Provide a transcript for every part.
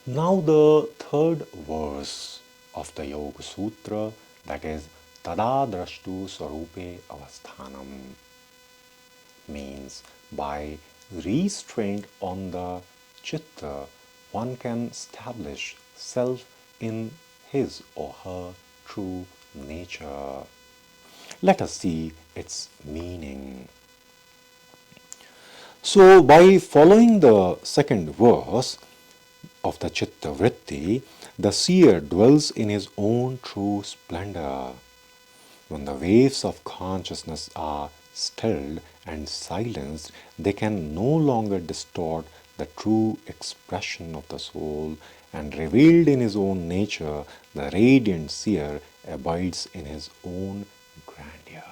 Now the third verse of the Yoga Sutra, that is Tada Drashtu Swarupe Avasthanam, means by restraint on the chitta one can establish self in his or her true nature. Let us see its meaning. So, by following the second verse of the Chitta Vritti, the seer dwells in his own true splendor. When the waves of consciousness are stilled and silenced, they can no longer distort the true expression of the soul, and revealed in his own nature, the radiant seer abides in his own grandeur.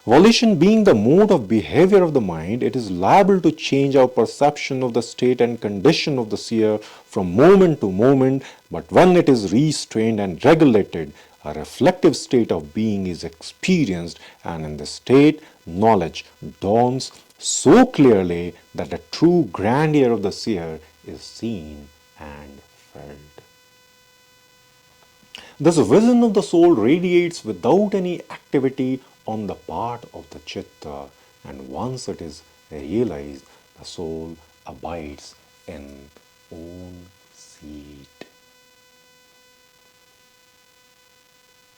Volition being the mode of behavior of the mind, it is liable to change our perception of the state and condition of the seer from moment to moment, but when it is restrained and regulated, a reflective state of being is experienced, and in this state, knowledge dawns so clearly that the true grandeur of the seer is seen and felt. This vision of the soul radiates without any activity on the part of the chitta, and once it is realized, the soul abides in own seat.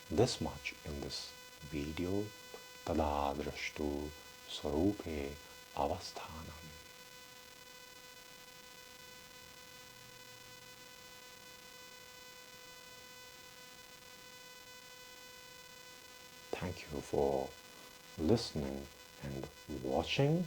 This much in this video. Tada Drashtu Swarupe Avasthanam. Thank you for listening and watching.